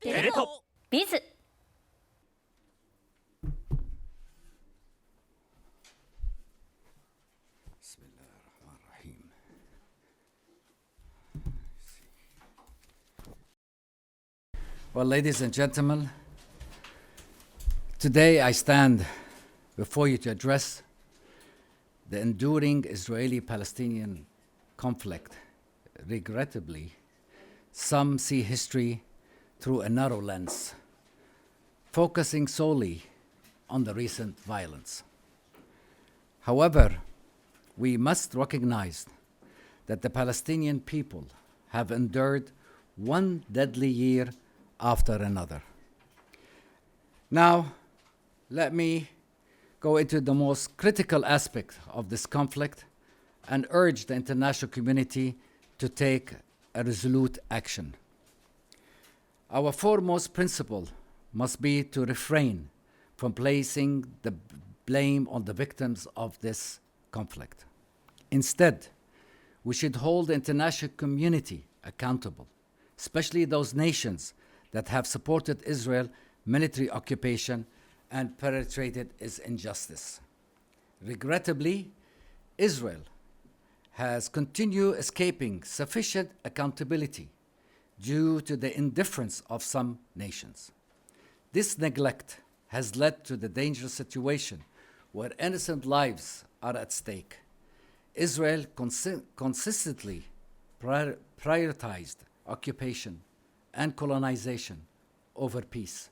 テレ東BIZ。Well, ladies and gentlemen, today I stand before you to address the enduring Israeli-Palestinian conflict. Regrettably, some see history through a narrow lens, focusing solely on the recent violence. However, we must recognize that the Palestinian people have endured one deadly year after another. Now, let me go into the most critical aspect of this conflict and urge the international community to take a resolute action. Our foremost principle must be to refrain from placing the blame on the victims of this conflict. Instead, we should hold the international community accountable, especially those nations that have supported Israel's military occupation and perpetrated its injustice. Regrettably, Israel has continued escaping sufficient accountability due to the indifference of some nations. This neglect has led to the dangerous situation where innocent lives are at stake. Israel consistently prioritized occupation and colonization over peace,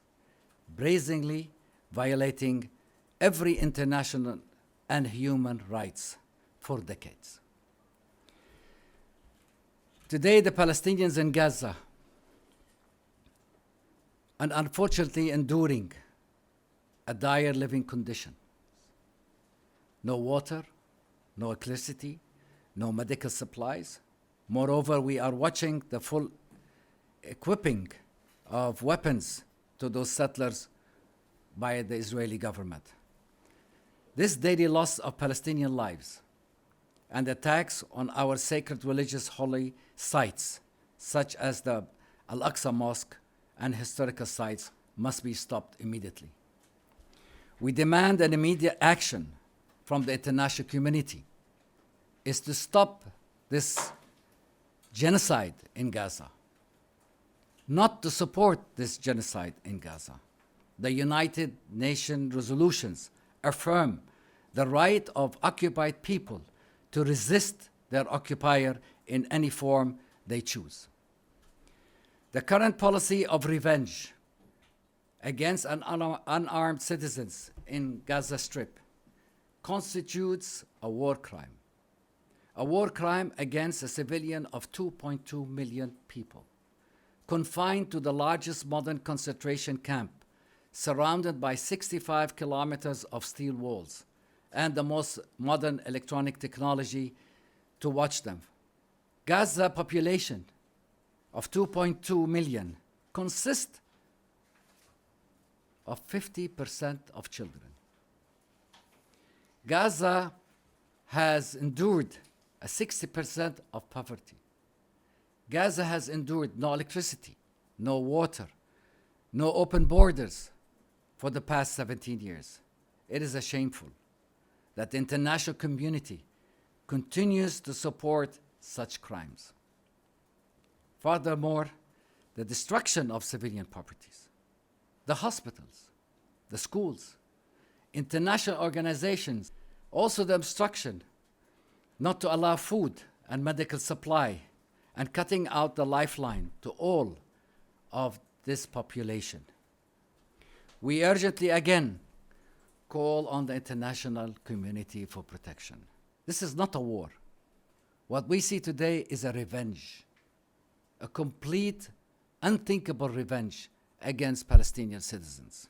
brazenly violating every international and human rights for decades. Today, the Palestinians in Gaza are unfortunately enduring a dire living condition. No water, no electricity, no medical supplies. Moreover, we are watching the full equipping of weapons to those settlers by the Israeli government. This daily loss of Palestinian lives and attacks on our sacred religious holy sites, such as the Al-Aqsa Mosque and historical sites, must be stopped immediately. We demand an immediate action from the international community is to stop this genocide in Gaza, not to support this genocide in Gaza. The United Nations resolutions affirm the right of occupied people to resist their occupier in any form they choose. The current policy of revenge against unarmed citizens in Gaza Strip constitutes a war crime against a civilian of 2.2 million people, confined to the largest modern concentration camp, surrounded by 65 kilometers of steel walls and the most modern electronic technology to watch them. Gaza population of 2.2 million consists of 50% of children. Gaza has endured a 60% of poverty. Gaza has endured no electricity, no water, no open borders for the past 17 years. It is shameful that the international community continues to support such crimes. Furthermore, the destruction of civilian properties, the hospitals, the schools, international organizations, also the obstruction not to allow food and medical supply, and cutting out the lifeline to all of this population. We urgently again call on the international community for protection. This is not a war. What we see today is a revenge, a complete, unthinkable revenge against Palestinian citizens.